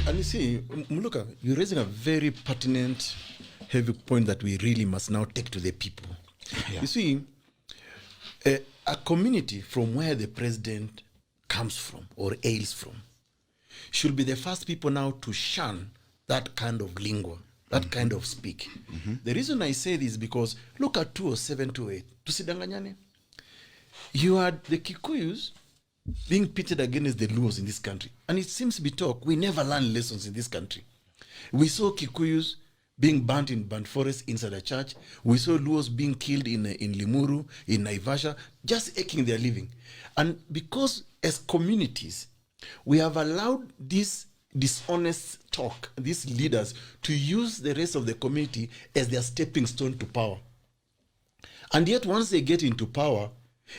And you see, Muluka, you're raising a very pertinent, heavy point that we really must now take to the people. Yeah. You see, a community from where the president comes from or hails from should be the first people now to shun that kind of lingua, that kind of speak. The reason I say this is because look at 207, 208. Tusidanganyane. You had the Kikuyus being pitted against the Luos in this country. And it seems to be talk, we never learn lessons in this country. We saw Kikuyus being burnt in burnt forest inside a church. We saw Luos being killed in Limuru, in Naivasha, just aching their living. And because as communities, we have allowed this dishonest talk, these leaders, to use the rest of the community as their stepping stone to power. And yet once they get into power,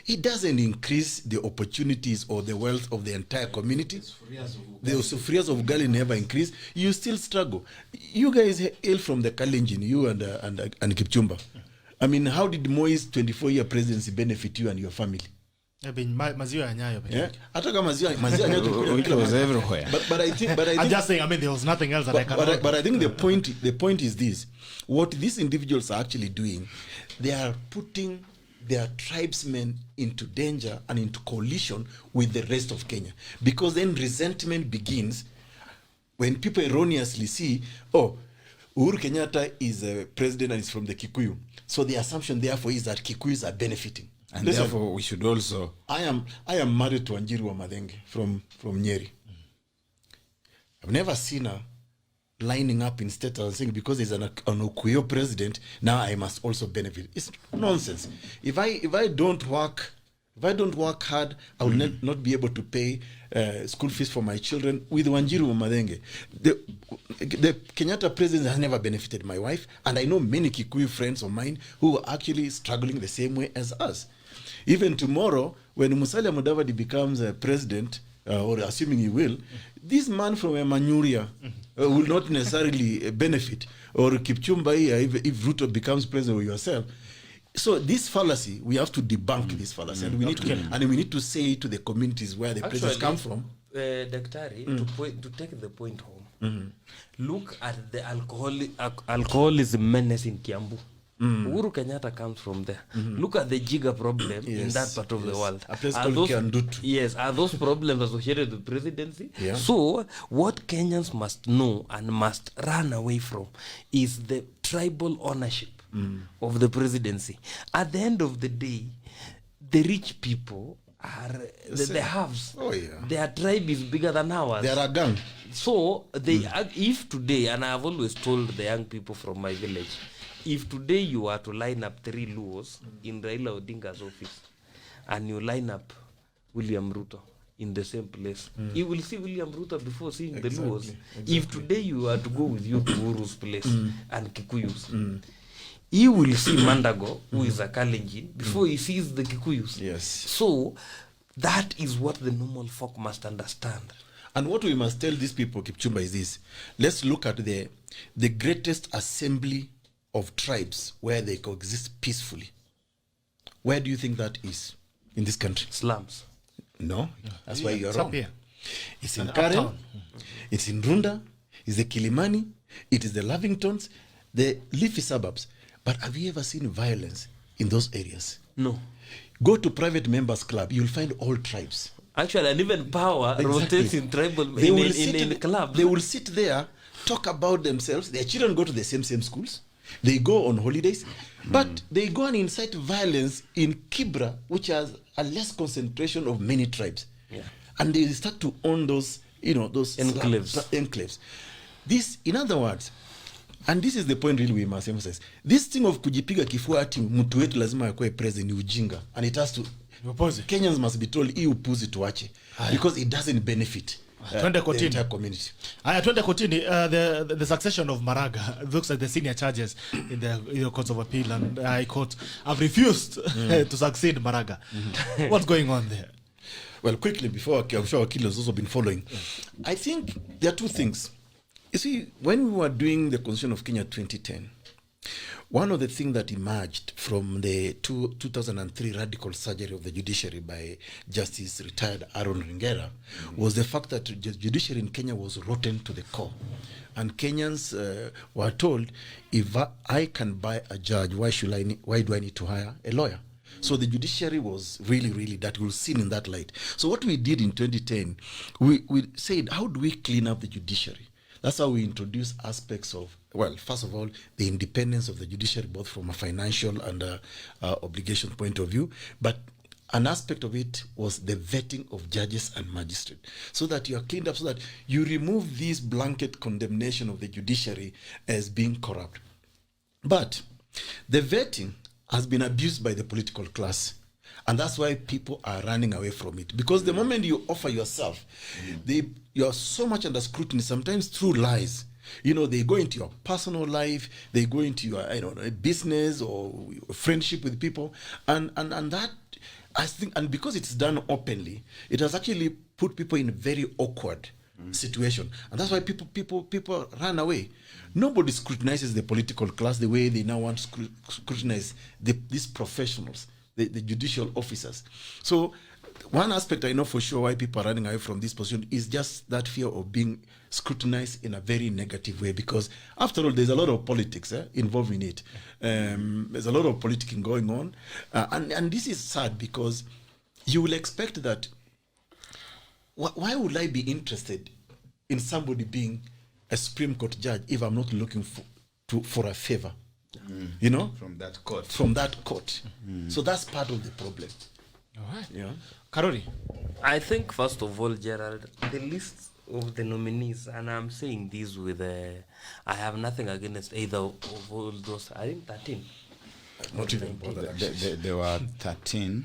it doesn't increase the opportunities or the wealth of the entire community. The sufurias of Gali never increase. You still struggle. You guys hail from the Kalenjin, you and Kipchumba. I mean, how did Moi's 24-year presidency benefit you and your family? Maziwa ya Nyayo. Yeah. Ataka maziwa Nyayo was everywhere. But I think I'm just saying, I mean, there was nothing else that I can. But I think the point is this: what these individuals are actually doing, they are putting their tribesmen into danger and into coalition with the rest of Kenya, because then resentment begins when people erroneously see, oh, Uhuru Kenyatta is a president and is from the Kikuyu, so the assumption therefore is that Kikuyus are benefiting. And therefore we should also... I am married to Wanjiru wa Madenge from Nyeri. I've never seen her lining up in state and saying, because there's an Okuyo president, now I must also benefit. It's nonsense. If I don't work hard, I will not be able to pay school fees for my children. With Wanjiru wa Madenge, the Kenyatta president has never benefited my wife, and I know many Kikuyu friends of mine who are actually struggling the same way as us. Even tomorrow, when Musalia Mudavadi becomes a president, or assuming he will, this man from Emanyuria will not necessarily benefit, or Kipchumba if Ruto becomes president or yourself. So this fallacy, we have to debunk this fallacy, and we need to say to the communities where the presidents come from. Daktari, to take the point home, look at the alcoholism menace in Kiambu. Uhuru Kenyatta comes from there. Look at the Jiga problem in that part of the world. Are those problems associated with presidency? Yeah. So what Kenyans must know and must run away from is the tribal ownership of the presidency. At the end of the day, the rich people are the haves. Oh, yeah. Their tribe is bigger than ours. They are a gang. So they if today, and I have always told the young people from my village, if today you are to line up 3 Luos in Raila Odinga's office, and you line up William Ruto in the same place, you will see William Ruto before seeing the Luos. Exactly. If today you are to go with you to Uru's place and Kikuyus, he will see Mandago, who is a Kalenjin, before he sees the Kikuyus. Yes. So that is what the normal folk must understand. And what we must tell these people, Kipchumba, is this: let's look at the greatest assembly of tribes where they coexist peacefully. Where do you think that is in this country? Slums. No, that's why you're wrong. It's in Karen, it's in Runda, it's the Kilimani, it is the Lavingtons, the leafy suburbs. But have you ever seen violence in those areas? No. Go to private members club, you'll find all tribes. Actually, and even power rotates in tribal in clubs. They will sit there, talk about themselves. Their children go to the same schools. They go on holidays, but they go and incite violence in Kibra, which has a less concentration of many tribes. Yeah. And they start to own those enclaves. This, in other words, and this is the point really we must emphasize, this thing of kujipiga kifua ati mtu wetu lazima yakue president ni ujinga, and it has to, Kenyans must be told hii upuzi tuache, because it doesn't benefit the entire community. Twende kotini. The succession of Maraga looks like the senior charges in the courts of appeal and High Court have refused to succeed Maraga. What's going on there? Well, quickly, before I'm sure Akil has also been following, I think there are two things. You see, when we were doing the Constitution of Kenya 2010, One of the things that emerged from the 2003 radical surgery of the judiciary by Justice retired Aaron Ringera was the fact that the judiciary in Kenya was rotten to the core. And Kenyans were told, if I can buy a judge, why do I need to hire a lawyer? So the judiciary was really that we were seen in that light. So what we did in 2010, we said, how do we clean up the judiciary? That's how we introduced aspects of, well, first of all, the independence of the judiciary, both from a financial and obligation point of view. But an aspect of it was the vetting of judges and magistrates, so that you are cleaned up, so that you remove this blanket condemnation of the judiciary as being corrupt. But the vetting has been abused by the political class. And that's why people are running away from it. Because the moment you offer yourself, you are so much under scrutiny, sometimes through lies. You know, they go into your personal life, they go into your business or friendship with people. And that, I think, and because it's done openly, it has actually put people in a very awkward situation. And that's why people run away. Nobody scrutinizes the political class the way they now want to scrutinize these professionals, the judicial officers. So one aspect I know for sure why people are running away from this position is just that fear of being scrutinized in a very negative way, because after all, there's a lot of politics involved in it. There's a lot of politicking going on. And this is sad, because you will expect that, why would I be interested in somebody being a Supreme Court judge if I'm not looking for a favor? You know, from that court. So that's part of the problem. All right. Yeah. Karori. I think, first of all, Gerald, the list of the nominees, and I'm saying this with I have nothing against either of all those. I think 13. Not even bother. There were 13,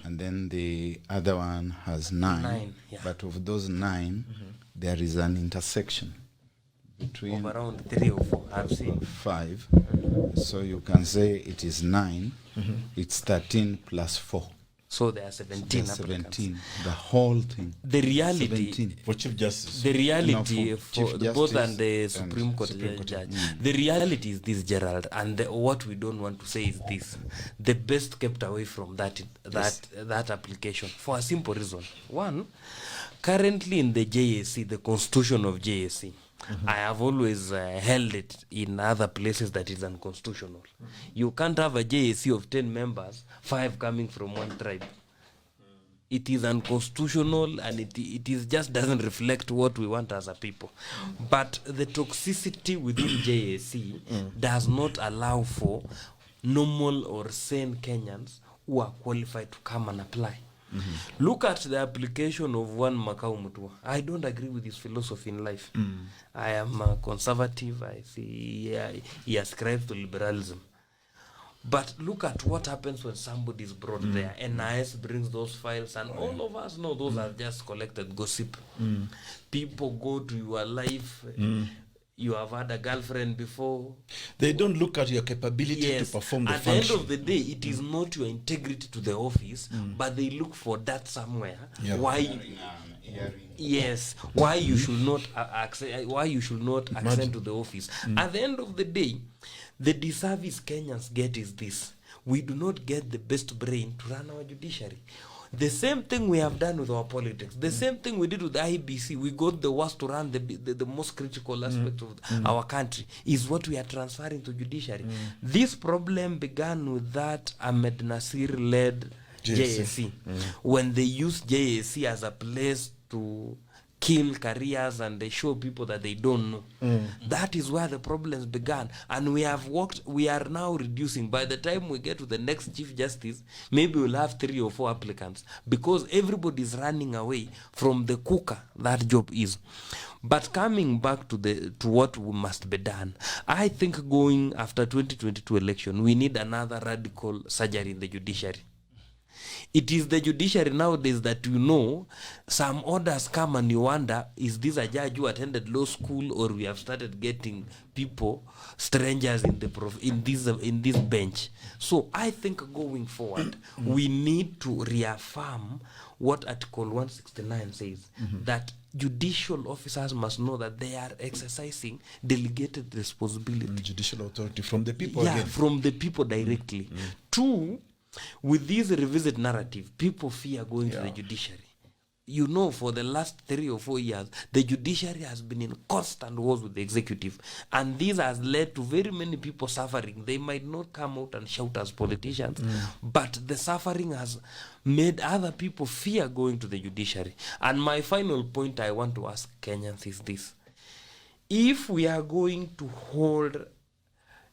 and then the other one has 9. 9, yeah. But of those 9, there is an intersection between Of around 3 or 4, I've seen. 5. So you can say it is 9. It's 13 plus 4. So there are 17 There's applicants. 17. The whole thing. The reality, 17. For Chief Justice. the reality No, for Chief both Justice and the and Supreme Court Supreme Court. judge, the reality is this, Gerald, and what we don't want to say is this: the best kept away from that application for a simple reason. One, currently in the JSC, the constitution of JSC, I have always held it in other places that is unconstitutional. You can't have a JSC of 10 members, 5 coming from one tribe. It is unconstitutional, and it is just doesn't reflect what we want as a people. But the toxicity within JSC does not allow for normal or sane Kenyans who are qualified to come and apply. Look at the application of one Makau Mutua. I don't agree with his philosophy in life. I am a conservative. I see he ascribes to liberalism. But look at what happens when somebody is brought there. NIS brings those files, and all of us know those are just collected gossip. People go to your life. You have had a girlfriend before. They don't look at your capability Yes. to perform the At function. the end of the day, it is not your integrity to the office, but they look for that somewhere. Yeah. Yes, why you should not accent to the office. At the end of the day, the disservice Kenyans get is this: we do not get the best brain to run our judiciary. The same thing we have done with our politics. The same thing we did with the IBC. We got the worst to run the most critical aspect of our country is what we are transferring to judiciary. This problem began with that Ahmed Nasir-led JSC. When they used JSC as a place to kill careers and they show people that they don't know. That is where the problems began. And we are now reducing. By the time we get to the next Chief Justice, maybe we'll have 3 or 4 applicants, because everybody is running away from the cooker that job is. But coming back to what must be done, I think going after 2022 election, we need another radical surgery in the judiciary. It is the judiciary nowadays that you know some orders come and you wonder, is this a judge who attended law school, or we have started getting people, strangers in this bench. So I think going forward, we need to reaffirm what Article 169 says, that judicial officers must know that they are exercising delegated responsibility. Judicial authority from the people again. From the people directly. Two, with this revisit narrative, people fear going to the judiciary. You know, for the last 3 or 4 years, the judiciary has been in constant wars with the executive. And this has led to very many people suffering. They might not come out and shout as politicians, but the suffering has made other people fear going to the judiciary. And my final point I want to ask Kenyans is this. If we are going to hold,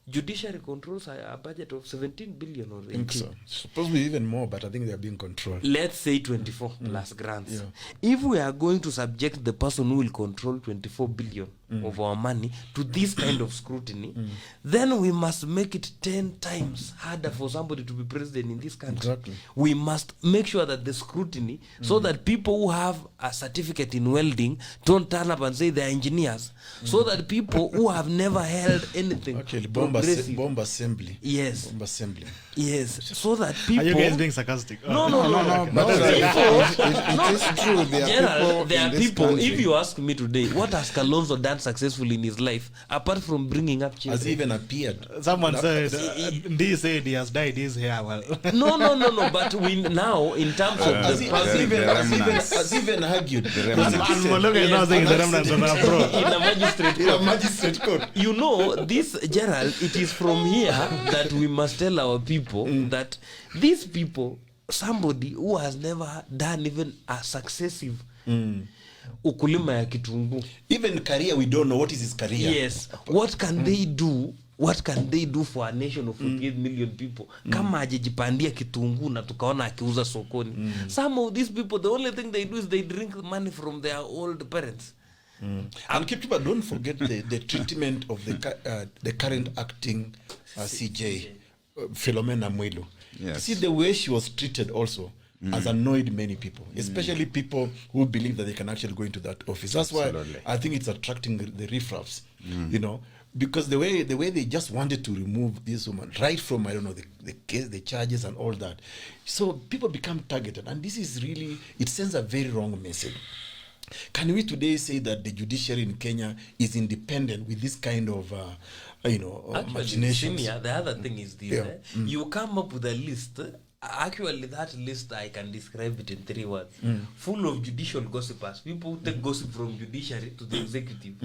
judiciary controls a budget of 17 billion or 18. I think so. Supposed to be even more, but I think they are being controlled. Let's say 24 plus grants. If we are going to subject the person who will control 24 billion of our money to this kind of scrutiny, then we must make it 10 times harder for somebody to be president in this country. Exactly. We must make sure that the scrutiny, so that people who have a certificate in welding don't turn up and say they're engineers, so that people who have never held anything Bomb assembly. Yes. Bomb assembly. Yes. So that people... Are you guys being sarcastic? No. But it is true. There are Gerald, people there in are this people. country. If you ask me today, what has Kalonzo done successfully in his life apart from bringing up Has children? even appeared. Someone said, Ndii said he has dyed his hair. Well, No. But we now, in terms of Has the has even argued. and Mologa is now saying the remnants of our bro. in a magistrate In a court. magistrate court. You know, this, Gerald, it is from here that we must tell our people that these people, somebody who has never done even a successive ukulima ya kitunguu. Even career, we don't know what is his career. Yes. What can they do? What can they do for a nation of 48 million people? Kama hajajipandia kitunguu na tukaona akiuza sokoni. Some of these people, the only thing they do is they drink money from their old parents. And keep people, don't forget the treatment of the current acting CJ, Philomena Mwilu. Yes. See, the way she was treated also has annoyed many people, especially people who believe that they can actually go into that office. That's why I think it's attracting the riffraffs, you know, because the way they just wanted to remove this woman right from, I don't know, the case, the charges and all that. So people become targeted, and this is really, it sends a very wrong message. Can we today say that the judiciary in Kenya is independent with this kind of, machinations? Senior, the other thing is this. You come up with a list. Actually, that list, I can describe it in 3 words. Full of judicial gossipers. People who take gossip from judiciary to the executive.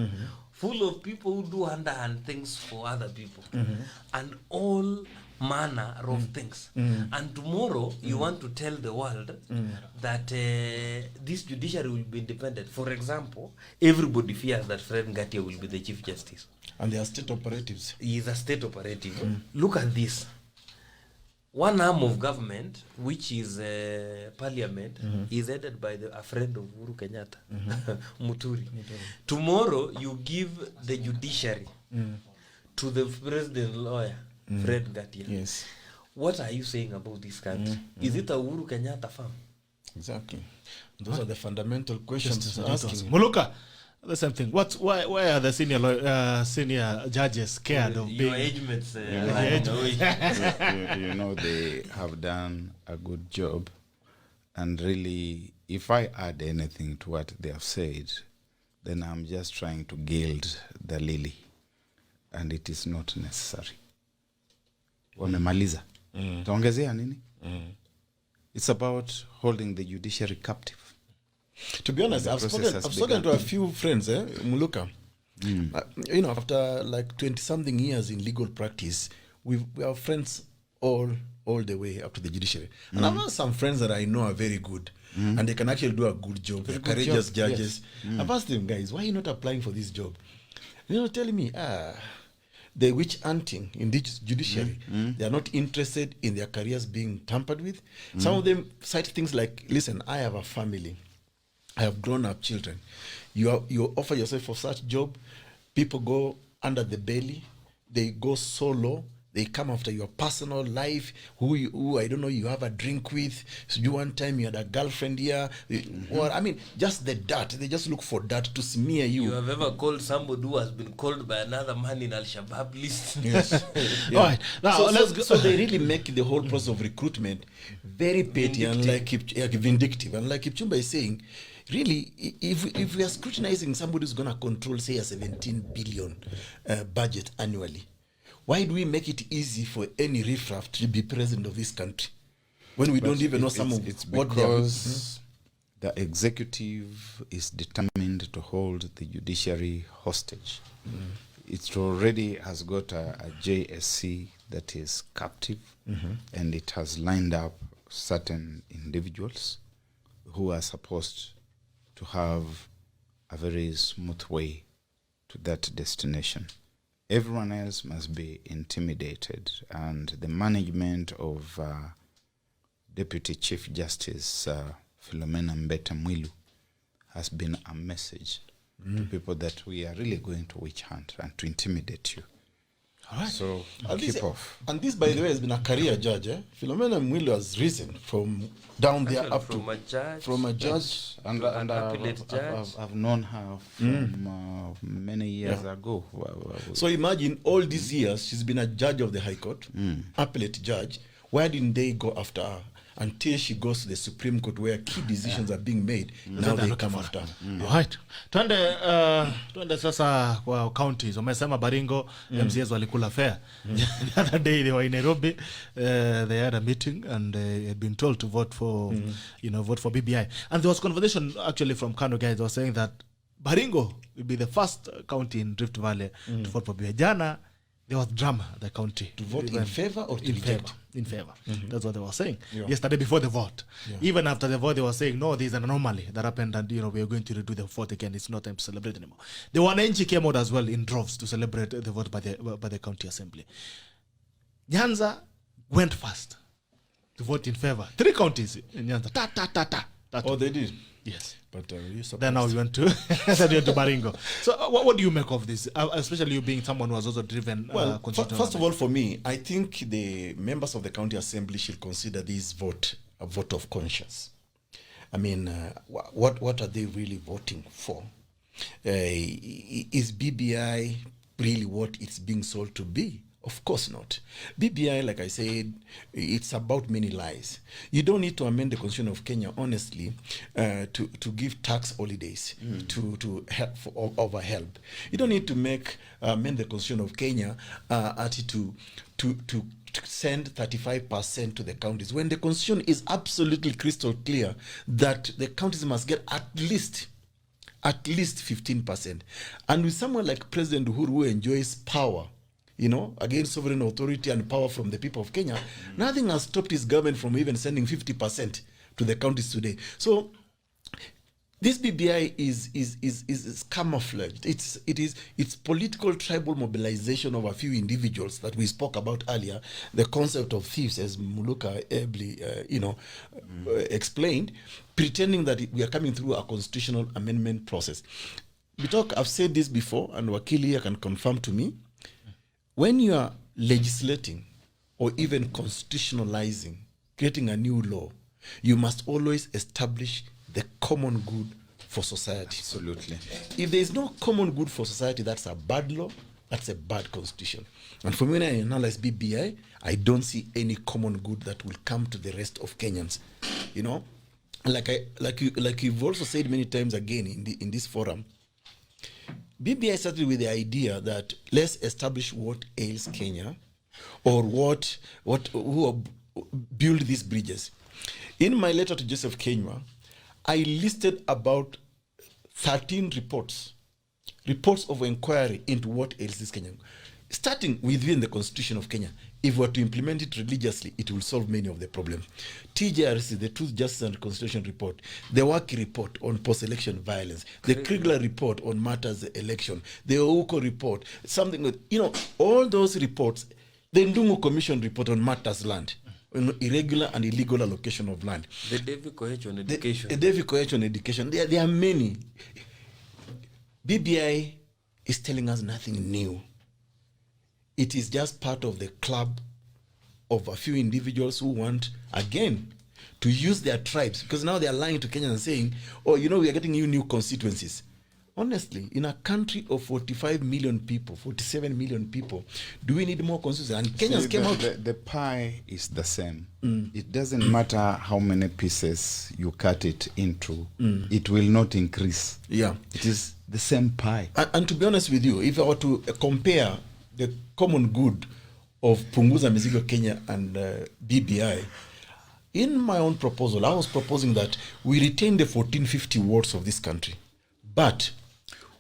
Full of people who do underhand things for other people. And all manner of things. And tomorrow, you want to tell the world that this judiciary will be independent. For example, everybody fears that Fred Ngatia will be the Chief Justice. And they are state operatives. He is a state operative. Look at this. One arm of government, which is parliament, is headed by a friend of Uhuru Kenyatta, Muturi. Tomorrow, you give the judiciary to the president lawyer, Fred Ngatia. Yes. What are you saying about this country? Is it a Uhuru Kenyatta farm? Exactly. Those are the fundamental questions asking. Muluka, the same thing. Why are the senior judges scared of Your being? age mates, you know, they have done a good job, and really, if I add anything to what they have said, then I'm just trying to gild the lily, and it is not necessary. Wamemaliza. Taongezea nini? It's about holding the judiciary captive. To be honest, I've spoken to a few friends, Muluka. After like 20-something years in legal practice, we are friends all the way up to the judiciary. And I've got some friends that I know are very good, and they can actually do a good job. They're courageous judges. I've asked them, guys, why are you not applying for this job? Telling me, the witch hunting in the judiciary, they are not interested in their careers being tampered with. Some of them cite things like, listen, I have a family. I have grown-up children. You offer yourself for such job, people go under the belly, they go so low, They come after your personal life, who I don't know, you have a drink with. So you one time you had a girlfriend here. Or I mean, just the dirt. They just look for dirt to smear you. You have ever called somebody who has been called by another man in Al-Shabaab list? Yes. All right. Now, let's go. So they really make the whole process of recruitment very petty and like vindictive. And like Kipchumba is saying, really, if we are scrutinizing somebody who's going to control, say, a 17 billion budget annually, why do we make it easy for any riffraff to be president of this country when we don't even know some of it's what they are? because the executive is determined to hold the judiciary hostage. It already has got a JSC that is captive, and it has lined up certain individuals who are supposed to have a very smooth way to that destination. Everyone else must be intimidated, and the management of Deputy Chief Justice Philomena Mbete Mwilu has been a message to people that we are really going to witch hunt and to intimidate you. All right. So And keep this, off. and this, by the way, has been a career judge. Philomena Mwilu has risen from down there Actually, up from to a judge. from a judge. And, to an and appellate judge. I've known her from many years ago. So imagine all these years she's been a judge of the High Court, appellate judge. Why didn't they go after her until she goes to the Supreme Court where key decisions are being made? Now they come after her. All right. Twende sasa kwa counties. Wamesema Baringo MCAs walikula fair. The other day they were in Nairobi. They had a meeting and they had been told to vote for vote for BBI. And there was conversation actually from Kano guys. They were saying that Baringo will be the first county in Rift Valley to vote for BBI. Jana there was drama at the county. To vote in favor or to in reject? favor. In favor. That's what they were saying. Yesterday before the vote. Even after the vote, they were saying, no, there's an anomaly that happened and, we are going to redo the vote again. It's not time to celebrate anymore. The Wananchi came out as well in droves to celebrate the vote by the county assembly. Nyanza went first to vote in favor. 3 counties in Nyanza. Ta. Oh, they did. Yes. But you Then now we went to Baringo. So what do you make of this? Especially you being someone who has also driven Well, constitutional first of all, for me, I think the members of the county assembly should consider this vote a vote of conscience. I mean, what are they really voting for? Is BBI really what it's being sold to be? Of course not. BBI, like I said, it's about many lies. You don't need to amend the Constitution of Kenya, honestly, to give tax holidays to help over help. You don't need to amend the Constitution of Kenya to send 35% to the counties when the Constitution is absolutely crystal clear that the counties must get at least 15%. And with someone like President Uhuru who enjoys power, against sovereign authority and power from the people of Kenya, nothing has stopped his government from even sending 50% to the counties today. So this BBI is camouflaged. It's political tribal mobilization of a few individuals that we spoke about earlier. The concept of thieves, as Muluka ably explained, pretending that we are coming through a constitutional amendment process. I've said this before, and Wakili here can confirm to me. When you are legislating or even constitutionalizing, creating a new law, you must always establish the common good for society. Absolutely. If there is no common good for society, that's a bad law, that's a bad constitution. And for me, when I analyze BBI, I don't see any common good that will come to the rest of Kenyans. Like you've also said many times again in this forum, BBI started with the idea that let's establish what ails Kenya, or who build these bridges. In my letter to Joseph Kenywa, I listed about 13 reports of inquiry into what ails this Kenya, starting within the Constitution of Kenya. If we were to implement it religiously, it will solve many of the problems. TJRC, the Truth, Justice and Constitution report, the Waki report on post-election violence, the Kriegler report on matters election, the Ouko report, all those reports, the Ndungu Commission report on matters land, irregular and illegal allocation of land. The David Koech on education. The David Koech on education. There are many. BBI is telling us nothing new. it is just part of the club of a few individuals who want, again, to use their tribes, because now they are lying to Kenyans and saying, oh, you know, we are getting you new constituencies. Honestly, in a country of 45 million people, 47 million people, do we need more constituencies? And Kenyans See, came out. The pie is the same. It doesn't matter how many pieces you cut it into. It will not increase. Yeah. It is the same pie. And to be honest with you, if I were to compare the common good of Punguza Mizigo Kenya and BBI, in my own proposal, I was proposing that we retain the 1450 wards of this country, but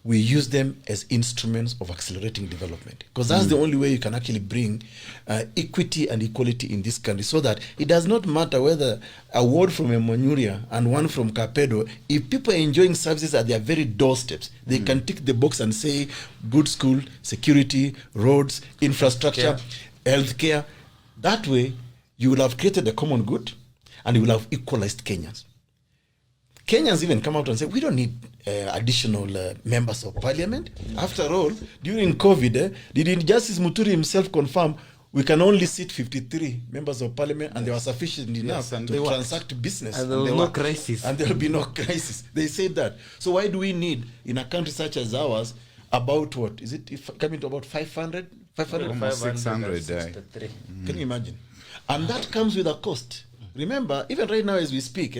we use them as instruments of accelerating development, because that's the only way you can actually bring equity and equality in this country, so that it does not matter whether a ward from Emmanuel and one from Kapedo, if people are enjoying services at their very doorsteps, they can tick the box and say good school, security, roads, infrastructure, healthcare. That way, you will have created a common good and you will have equalized Kenyans. Kenyans even come out and say, we don't need additional members of parliament. After all, during COVID, did Justice Muturi himself confirm we can only seat 53 members of parliament, and they were sufficient enough and to they transact business. And there was no crisis. And there will be no crisis. They said that. So why do we need, in a country such as ours, about what? Is it coming to about 500? 500? Almost 600, 563. Can you imagine? And that comes with a cost. Remember, even right now as we speak,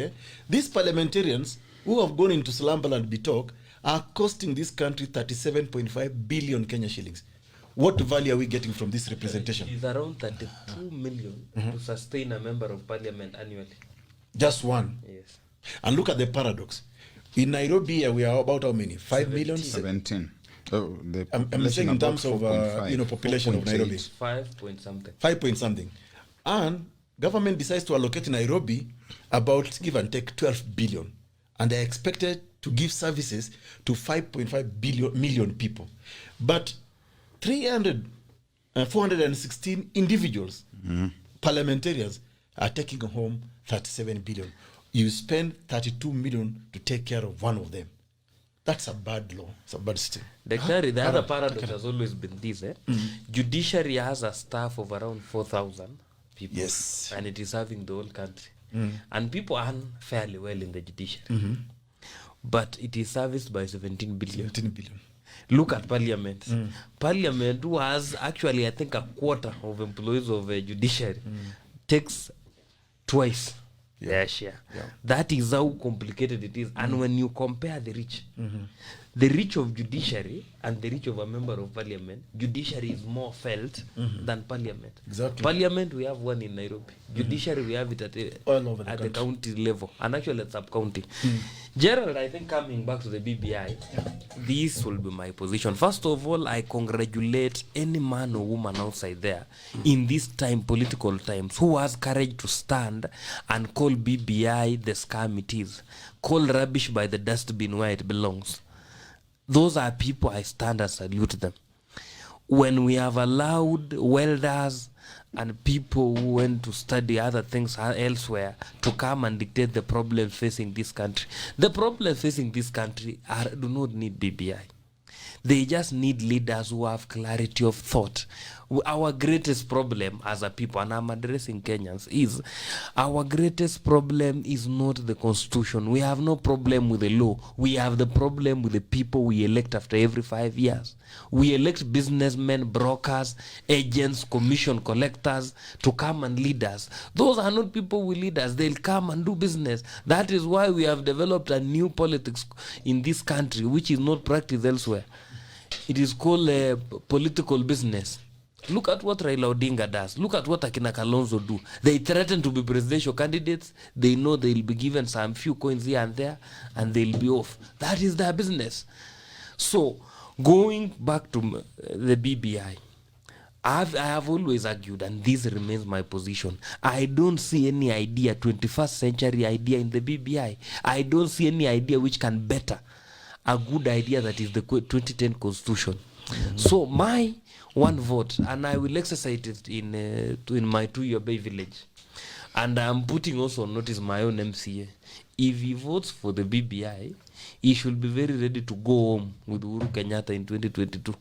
these parliamentarians who have gone into slumber and Bitok are costing this country 37.5 billion Kenya shillings. What value are we getting from this representation? It's around 32 million to sustain a member of parliament annually. Just one. Yes. And look at the paradox. In Nairobi, we are about how many? 5 million? 17. Oh, the I'm population saying in about terms of 4.5, population of 4.8. Nairobi. 5 point something. 5 point something. And government decides to allocate Nairobi about, give and take, 12 billion. And they're expected to give services to 5.5 million people. But 416 individuals, parliamentarians, are taking home 37 billion. You spend 32 million to take care of one of them. That's a bad law. It's a bad system. Daktari, the other paradox has always been this. Judiciary has a staff of around 4,000 people. Yes. And it is serving the whole country. And people earn fairly well in the judiciary. But it is serviced by 17 billion. 17 billion. Look at parliament. Parliament, who has actually, I think, a quarter of employees of judiciary, takes twice their share. That is how complicated it is. And when you compare the reach of judiciary and the reach of a member of parliament, judiciary is more felt than parliament. Exactly. Parliament, we have one in Nairobi. Judiciary, we have it All over the at country. the county level, and actually at sub-county. Gerald, I think coming back to the BBI, this will be my position. First of all, I congratulate any man or woman outside there in this time, political times, who has courage to stand and call BBI the scam it is. Call rubbish by the dustbin where it belongs. Those are people I stand and salute them. When we have allowed welders and people who went to study other things elsewhere to come and dictate the problems facing this country, the problems facing this country do not need BBI. They just need leaders who have clarity of thought. Our greatest problem as a people, and I'm addressing Kenyans, is our greatest problem is not the constitution. We have no problem with the law. We have the problem with the people we elect after every 5 years. We elect businessmen, brokers, agents, commission collectors to come and lead us. Those are not people we lead us. They'll come and do business. That is why we have developed a new politics in this country, which is not practiced elsewhere. It is called political business. Look at what Raila Odinga does. Look at what Akina Kalonzo do. They threaten to be presidential candidates. They know they'll be given some few coins here and there, and they'll be off. That is their business. So, going back to the BBI, I have always argued, and this remains my position, I don't see any idea, 21st century idea in the BBI. I don't see any idea which can better a good idea that is the 2010 constitution. So my one vote, and I will exercise it in my 2-year Bay Village, and I'm putting also on notice my own MCA. If he votes for the BBI, he should be very ready to go home with Uhuru Kenyatta in 2022.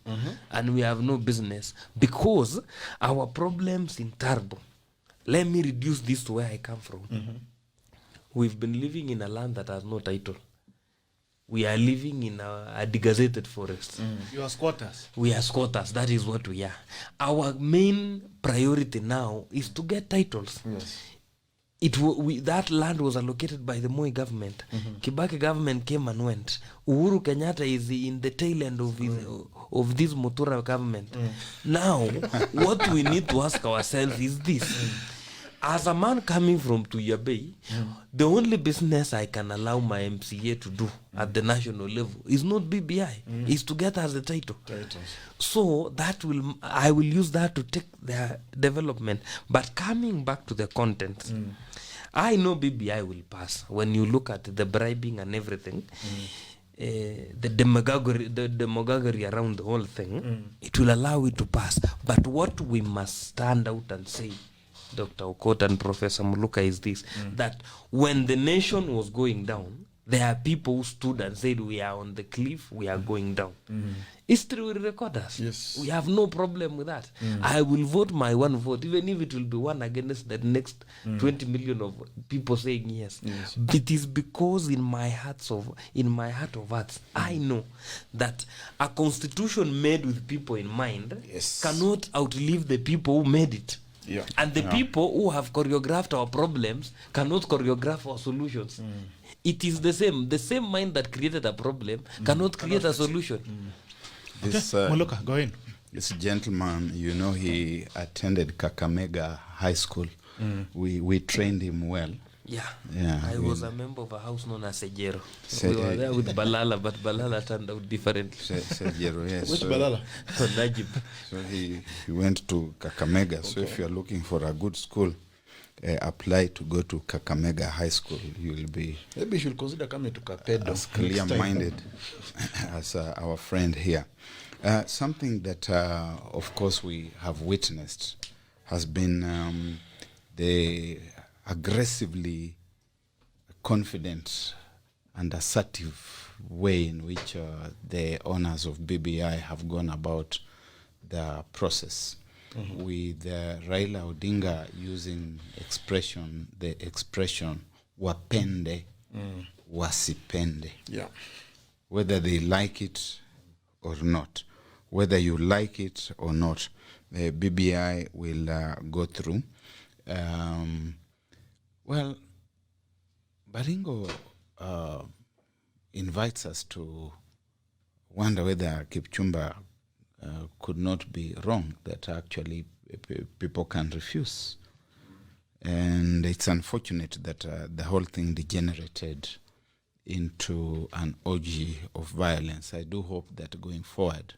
And we have no business because our problems in Turbo. Let me reduce this to where I come from. We've been living in a land that has no title. We are living in a degazetted forest. You are squatters. We are squatters. That is what we are. Our main priority now is to get titles. That land was allocated by the Moi government. Kibaki government came and went. Uhuru Kenyatta is in the tail end of this Mutura government. Now, what we need to ask ourselves is this. As a man coming from Tuya Bay, the only business I can allow my MCA to do at the national level is not BBI, is to get us the title. So I will use that to take their development. But coming back to the content, I know BBI will pass. When you look at the bribing and everything, the demagoguery around the whole thing, it will allow it to pass. But what we must stand out and say, Dr. Okot and Professor Muluka, is this, that when the nation was going down, there are people who stood and said, we are on the cliff, we are going down. History will record us. Yes. We have no problem with that. I will vote my one vote, even if it will be one against the next 20 million of people saying yes. It is because in my heart of hearts, I know that a constitution made with people in mind cannot outlive the people who made it. And the people who have choreographed our problems cannot choreograph our solutions. It is the same mind that created a problem cannot create a solution. This, Muluka, go in. this gentleman, he attended Kakamega High School. We trained him well. Yeah. I was a member of a house known as Sejero. We were there with Balala, but Balala turned out differently. Sejero, yes. Which Balala? Najib. So he went to Kakamega. So if you're looking for a good school, apply to go to Kakamega High School. You will be Maybe you should consider coming to Kapedo. as clear-minded as our friend here. Something that, of course, we have witnessed has been the aggressively confident and assertive way in which the owners of BBI have gone about the process. With Raila Odinga using the expression wapende wasipende, whether they like it or not, whether you like it or not, the BBI will go through. Well, Baringo invites us to wonder whether Kipchumba could not be wrong, that actually people can refuse. And it's unfortunate that the whole thing degenerated into an orgy of violence. I do hope that going forward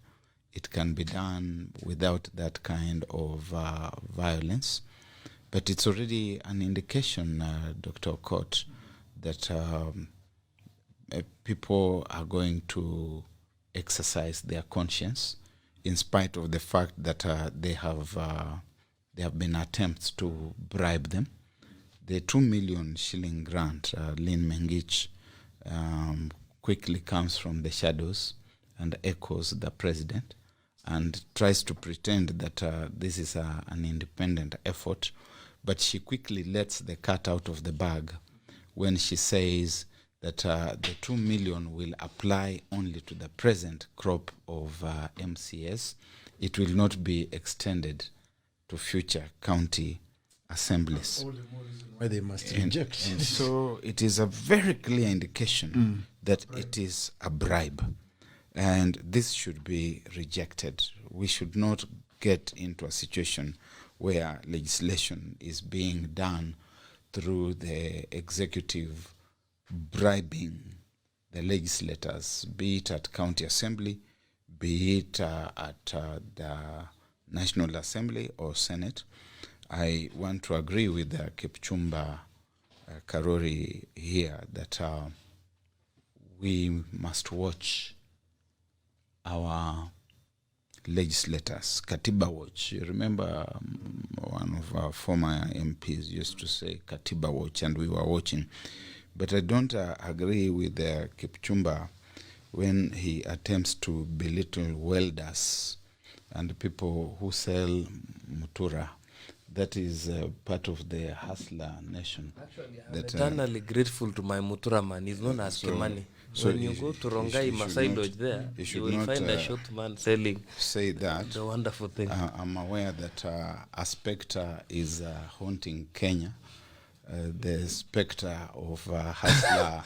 it can be done without that kind of violence. But it's already an indication, Dr. Okot, that people are going to exercise their conscience, in spite of the fact that there have been attempts to bribe them. The 2 million shilling grant, Lynn Mengich, quickly comes from the shadows and echoes the president and tries to pretend that this is an independent effort. But she quickly lets the cat out of the bag when she says that the 2 million will apply only to the present crop of MCS. It will not be extended to future county assemblies. Why they must reject. And so it is a very clear indication that it is a bribe. And this should be rejected. We should not get into a situation where legislation is being done through the executive bribing the legislators, be it at county assembly, be it at the National Assembly or Senate. I want to agree with Kipchumba Karori here that we must watch our legislators, Katiba Watch. You remember one of our former MPs used to say Katiba Watch, and we were watching, But I don't agree with Kipchumba when he attempts to belittle welders and people who sell mutura. That is part of the hustler nation. Actually, I'm that, eternally grateful to my Mutura man. He's known as Kimani. so When you he- go to he Rongai should Masai not- Lodge there, he you should will not, find a short man selling say that. the wonderful thing. I'm aware that a spectre is haunting Kenya. The spectre of hustler.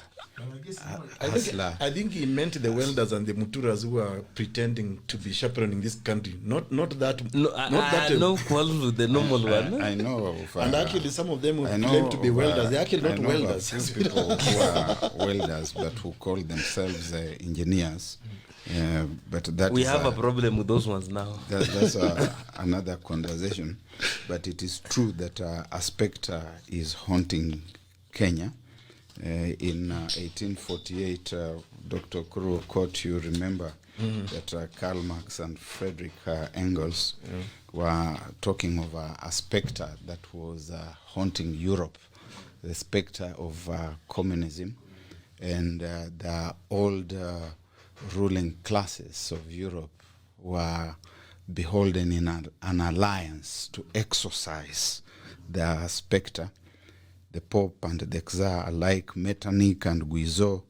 Hustler. I think he meant the welders and the muturas who are pretending to be chaperoning this country. Not that. No, not I that. no quarrels with the normal one. I know of, And actually, some of them who I know claim to be of, welders, they're actually I not know of welders. a few people who are welders but who call themselves engineers. But that We is have a problem with those ones now. that's another conversation. But it is true that a spectre is haunting Kenya. In 1848, Dr. Kuru Kot, you remember that Karl Marx and Friedrich Engels were talking of a spectre that was haunting Europe, the spectre of communism, and the old ruling classes of Europe were beholden in an alliance to exorcise the spectre. The Pope and the Czar, like Metternich and Guizot,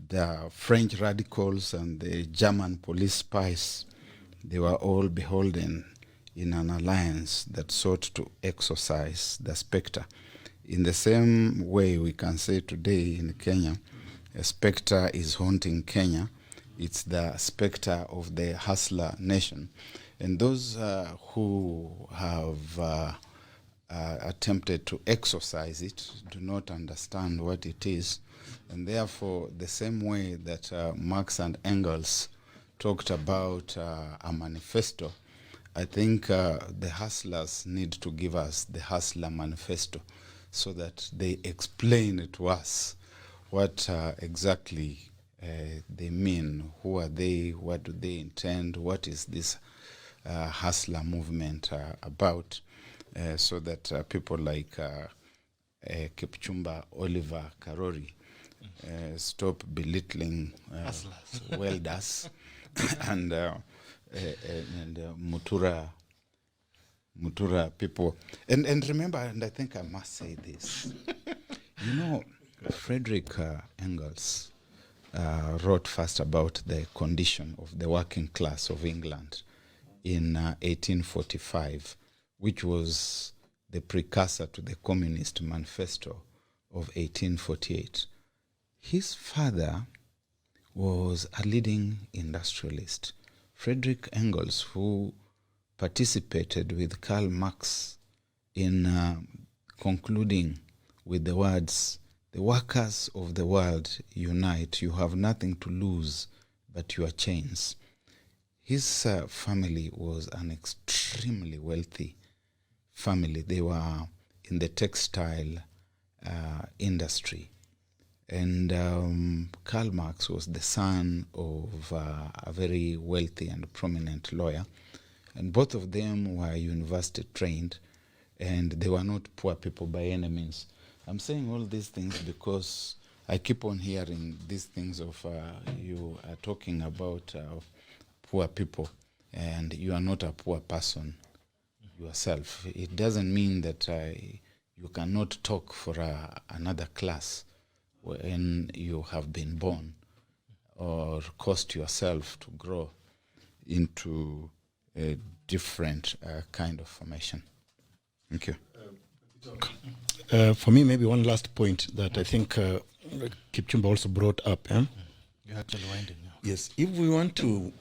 the French radicals and the German police spies, they were all beholden in an alliance that sought to exorcise the spectre. In the same way, we can say today in Kenya, a spectre is haunting Kenya. It's the spectre of the hustler nation. And those who have attempted to exorcise it do not understand what it is. And therefore, the same way that Marx and Engels talked about a manifesto, I think the hustlers need to give us the hustler manifesto so that they explain to us what exactly they mean, who are they, what do they intend, what is this hustler movement about, so that people like Kipchumba Oliver Karori stop belittling welders and Mutura people. And remember, and I think I must say this, you know, Friedrich Engels wrote first about the condition of the working class of England in 1845, which was the precursor to the Communist Manifesto of 1848. His father was a leading industrialist, Friedrich Engels, who participated with Karl Marx in concluding with the words, "The workers of the world unite. You have nothing to lose but your chains." His family was an extremely wealthy family. They were in the textile industry. And Karl Marx was the son of a very wealthy and prominent lawyer. And both of them were university trained, and they were not poor people by any means. I'm saying all these things because I keep on hearing these things of you are talking about poor people, and you are not a poor person yourself. It doesn't mean that you cannot talk for another class when you have been born or cost yourself to grow into a different kind of formation. Thank you. For me, maybe one last point that I think Kipchumba also brought up. You're actually winding now. Yes, if we want to,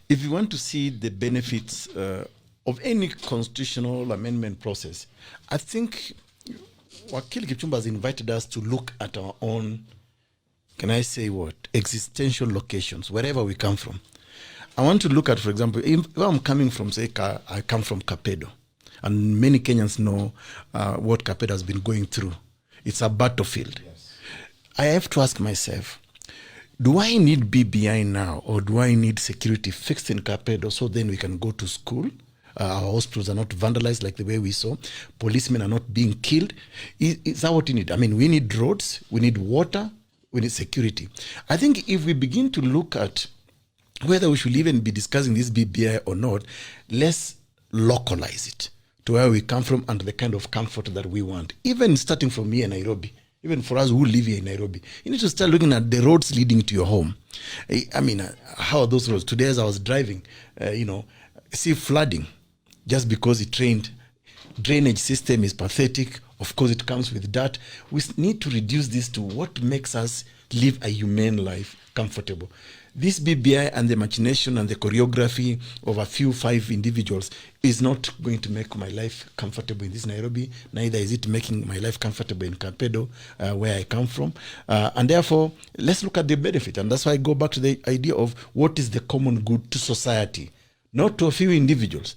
if we want to see the benefits of any constitutional amendment process, I think Wakili Kipchumba has invited us to look at our own, can I say what, existential locations, wherever we come from. I want to look at, for example, if I'm coming from, say, I come from Kapedo, and many Kenyans know what Kapedo has been going through. It's a battlefield. Yes. I have to ask myself, do I need BBI now, or do I need security fixed in Kapedo so then we can go to school our hospitals are not vandalized like the way we saw. Policemen are not being killed. Is that what we need? I mean, we need roads, we need water, we need security. I think if we begin to look at whether we should even be discussing this BBI or not, let's localize it to where we come from and the kind of comfort that we want. Even starting from here in Nairobi, even for us who live here in Nairobi, you need to start looking at the roads leading to your home. I mean, how are those roads? Today as I was driving, see flooding just because it rained. Drainage system is pathetic. Of course, it comes with dirt. We need to reduce this to what makes us live a humane life, comfortable. This BBI and the machination and the choreography of a few 5 individuals is not going to make my life comfortable in this Nairobi. Neither is it making my life comfortable in Kapedo, where I come from. And therefore, let's look at the benefit. And that's why I go back to the idea of what is the common good to society, not to a few individuals.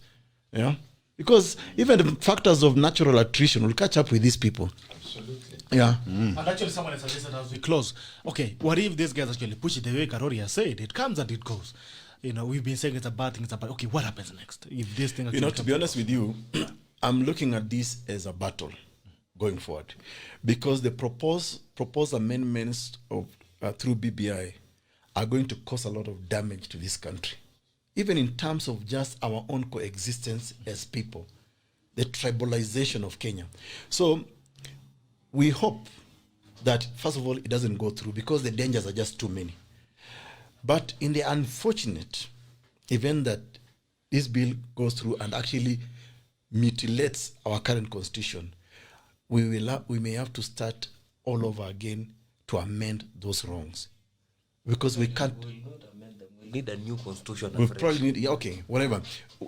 Yeah? Because even the factors of natural attrition will catch up with these people. Absolutely. Yeah. And actually, someone has suggested as we close, okay, what if these guys actually push it the way Karori has said? It comes and it goes. We've been saying it's a bad thing, it's a bad. Okay, what happens next if this thing? Actually To be honest with you, I'm looking at this as a battle going forward, because the proposed amendments of through BBI are going to cause a lot of damage to this country, even in terms of just our own coexistence as people, the tribalization of Kenya. So we hope that, first of all, it doesn't go through because the dangers are just too many. But in the unfortunate event that this bill goes through and actually mutilates our current constitution, we may have to start all over again to amend those wrongs. Because we can't... We will not amend them. We need a new constitution. We afresh. probably need, whatever.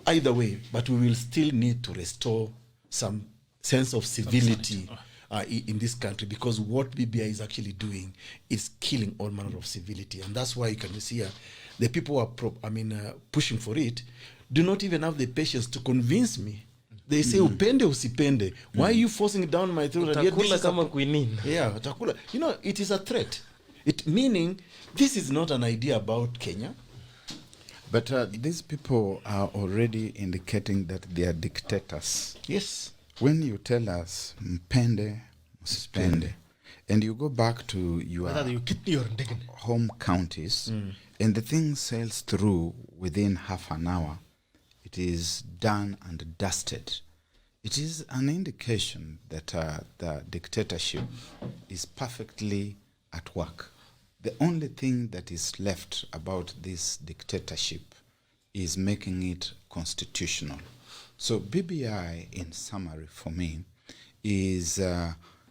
Either way, but we will still need to restore some sense of civility in this country, because what BBI is actually doing is killing all manner of civility. And that's why you can see the people who are pushing for it do not even have the patience to convince me. They say, upende usipende. Why are you forcing it down my throat? And yet this Utakula is kama quinine. Yeah, utakula. It is a threat. Meaning, this is not an idea about Kenya. But these people are already indicating that they are dictators. Yes. When you tell us mpende, msipende, and you go back to your home counties, and the thing sails through within half an hour, it is done and dusted. It is an indication that the dictatorship is perfectly at work. The only thing that is left about this dictatorship is making it constitutional. So BBI, in summary for me, is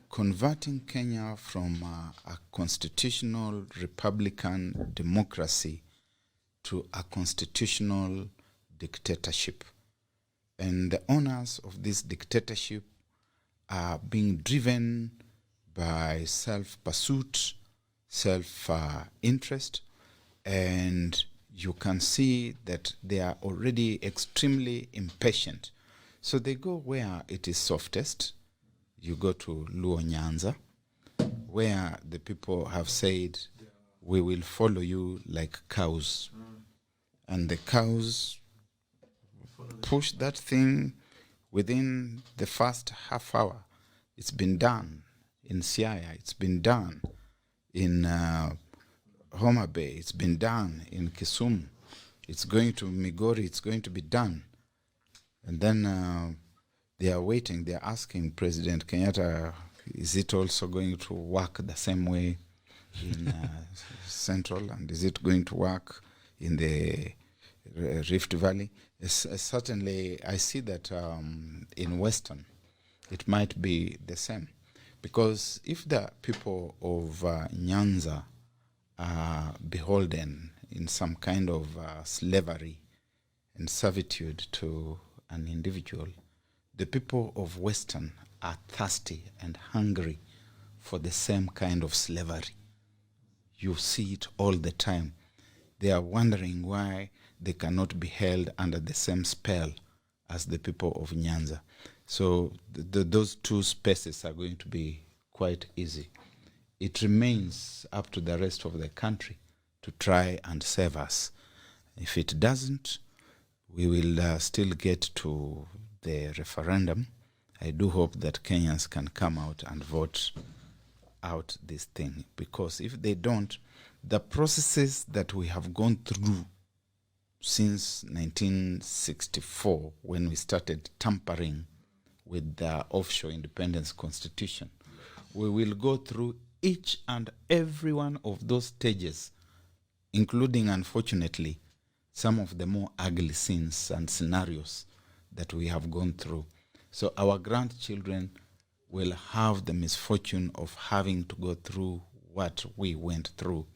converting Kenya from a constitutional republican democracy to a constitutional dictatorship. And the owners of this dictatorship are being driven by self-pursuit, self-interest, and you can see that they are already extremely impatient. So they go where it is softest. You go to Luo Nyanza, where the people have said, we will follow you like cows. And the cows push that thing within the first half hour. It's been done in Siaya. It's been done in Homa Bay. It's been done in Kisumu. It's going to Migori. It's going to be done. And then they are waiting. They are asking President Kenyatta, is it also going to work the same way in Central? And is it going to work in the Rift Valley? Certainly, I see that in Western, it might be the same. Because if the people of Nyanza are beholden in some kind of slavery and servitude to an individual, the people of Western are thirsty and hungry for the same kind of slavery. You see it all the time. They are wondering why they cannot be held under the same spell as the people of Nyanza. So those two spaces are going to be quite easy. It remains up to the rest of the country to try and save us. If it doesn't, We will still get to the referendum. I do hope that Kenyans can come out and vote out this thing, because if they don't, the processes that we have gone through since 1964, when we started tampering with the offshore independence constitution, we will go through each and every one of those stages, including, unfortunately, some of the more ugly scenes and scenarios that we have gone through. So our grandchildren will have the misfortune of having to go through what we went through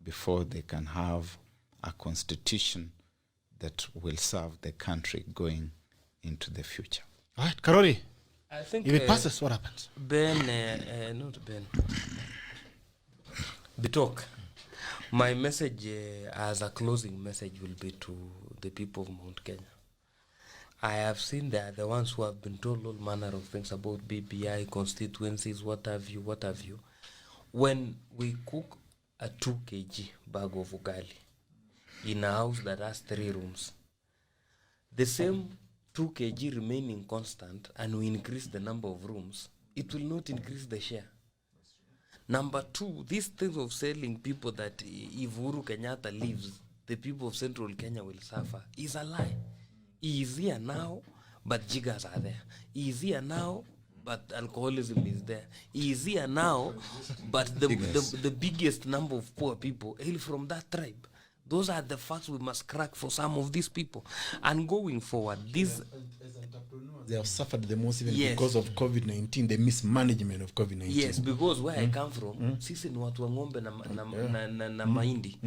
before they can have a constitution that will serve the country going into the future. All right, Karori, I think if it passes, what happens? Not Ben. Bitok. My message as a closing message will be to the people of Mount Kenya. I have seen that the ones who have been told all manner of things about BBI, constituencies, what have you. When we cook a 2 kg bag of ugali in a house that has 3 rooms, the same 2 kg remaining constant, and we increase the number of rooms, it will not increase the share. Number 2, these things of selling people that if Uhuru Kenyatta leaves, the people of Central Kenya will suffer is a lie. He is here now, but jiggers are there. He is here now, but alcoholism is there. He is here now, but the biggest number of poor people hail from that tribe. Those are the facts we must crack for some of these people. And going forward, these... As entrepreneurs, they have suffered the most even Yes. because of COVID-19, the mismanagement of COVID-19. Yes, because where I come from, sisi ni watu wa ng'ombe na mahindi.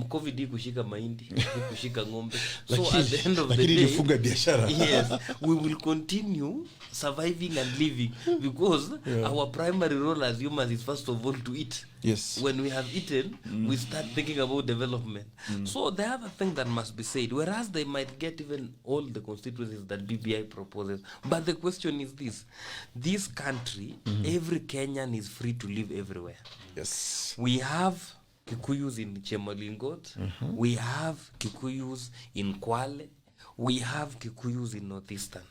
COVID hii kushika mahindi, hii kushika ng'ombe. So at the end of the Lakini day, ilifunga biashara. yes, we will continue surviving and living, because our primary role as humans is first of all to eat. Yes. When we have eaten, we start thinking about development. So the other thing that must be said, whereas they might get even all the constituencies that BBI proposes, but the question is this country, every Kenyan is free to live everywhere. Yes. We have Kikuyus in Chemalingot, we have Kikuyus in Kwale, we have Kikuyus in Northeastern.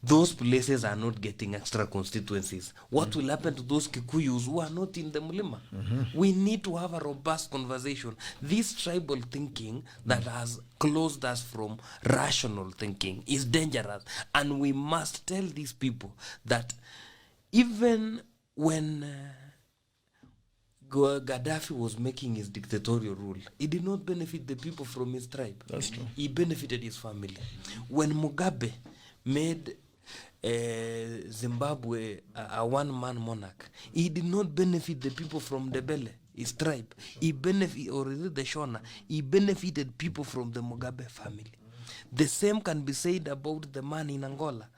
Those places are not getting extra constituencies. What will happen to those Kikuyus who are not in the Mulima? We need to have a robust conversation. This tribal thinking that has closed us from rational thinking is dangerous. And we must tell these people that even when... Gaddafi was making his dictatorial rule, he did not benefit the people from his tribe. That's true. He benefited his family. When Mugabe made Zimbabwe a one-man monarch, he did not benefit the people from the Bele, his tribe. He benefited, or is it the Shona? He benefited people from the Mugabe family. The same can be said about the man in Angola.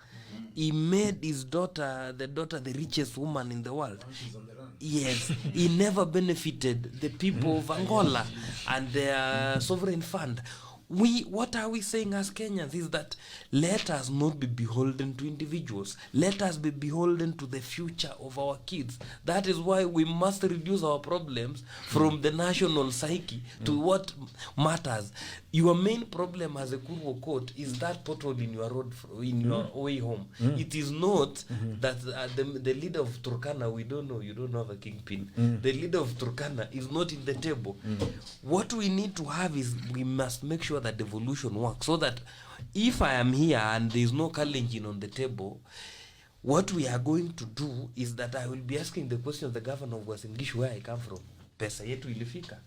He made his daughter, the richest woman in the world. Yes, he never benefited the people of Angola and their sovereign fund. What are we saying as Kenyans is that let us not be beholden to individuals. Let us be beholden to the future of our kids. That is why we must reduce our problems from the national psyche to what matters. Your main problem as a Kurwo court is that pothole in your road, in your way home. It is not that the leader of Turkana, we don't know, you don't have a kingpin. The leader of Turkana is not in the table. What we need to have is we must make sure that devolution works, so that if I am here and there is no Kalenjin on the table, what we are going to do is that I will be asking the question of the governor of Uasin Gishu, where I come from. Pesa yetu ilifika.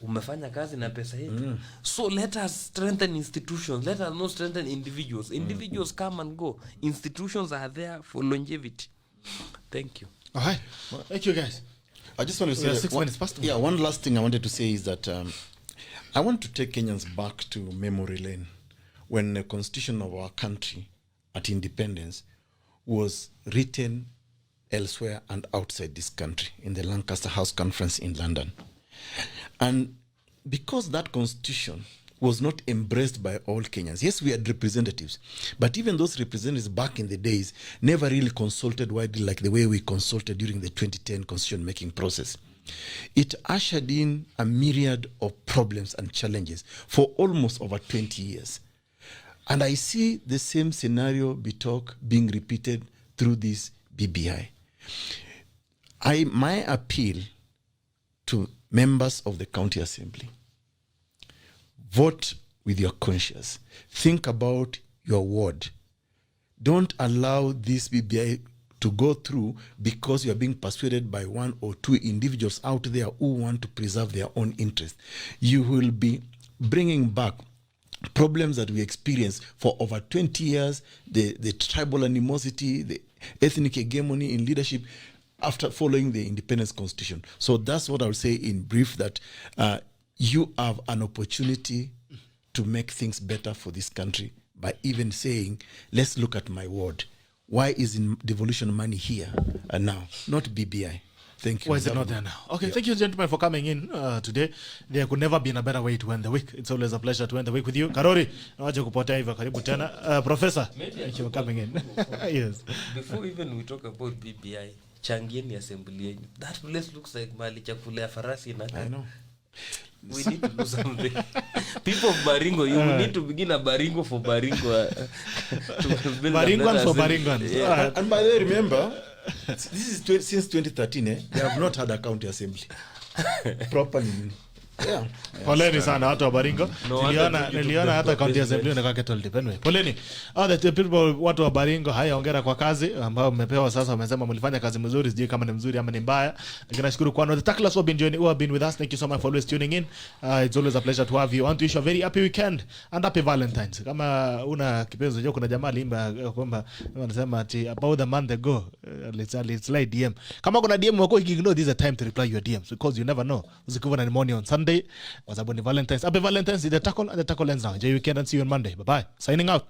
Umefanya kazi na pesa yetu. So let us strengthen institutions. Let us not strengthen individuals. Individuals come and go. Institutions are there for longevity. Thank you. All right. Thank you, guys. I just want to say We are that 6 minutes past. one last thing I wanted to say is that I want to take Kenyans back to memory lane when the constitution of our country at independence was written elsewhere and outside this country in the Lancaster House Conference in London. And because that constitution was not embraced by all Kenyans, yes, we had representatives, but even those representatives back in the days never really consulted widely like the way we consulted during the 2010 constitution making process. It ushered in a myriad of problems and challenges for almost over 20 years. And I see the same scenario being repeated through this BBI. My appeal to members of the county assembly, vote with your conscience. Think about your ward. Don't allow this BBI to go through because you are being persuaded by one or two individuals out there who want to preserve their own interest. You will be bringing back problems that we experienced for over 20 years, the tribal animosity, the ethnic hegemony in leadership after following the independence constitution. So that's what I would say in brief, that you have an opportunity to make things better for this country by even saying, let's look at my ward. Why is devolution money here and now, not BBI? Thank you. Why is it not there now? Okay, thank you, gentlemen, for coming in today. There could never be a better way to end the week. It's always a pleasure to end the week with you. Karori, nawaje kupotea hivyo, karibu tena. Professor, thank you for coming in. Yes. Before even we talk about BBI, changieni assembly. That place looks like mali chakula ya farasi na. I know. We need to do something. People of Baringo, you need to begin a Baringo for Baringo. Baringans for Baringans. Yeah. And by the way, remember, this is since 2013, they have not had a county assembly properly. Yeah. Poleni sana watu wa Baringo. Niliona hata county assembly na capital dependent. Poleni. The people watu wa Baringo, haya hongera kwa kazi ambao mmepewa sasa, wamesema mlifanya kazi nzuri, sijui kama ni nzuri ama ni mbaya. Lakini nashukuru kwa the tacklers who have been with us. Thank you so much for always tuning in. It's always a pleasure to have you. I want to wish you a very happy weekend and happy Valentine's. Kama una kipenzi chako, kuna jamaa limba kwamba wanasema ati about a month ago, let's like DM. Kama kuna DM wako ignore, this is a time to reply your DMs because you never know. Usikuwa na money on Sunday. Was about the Valentine's. Happy Valentine's. The tackle ends now. Enjoy your weekend and see you on Monday. Bye bye. Signing out.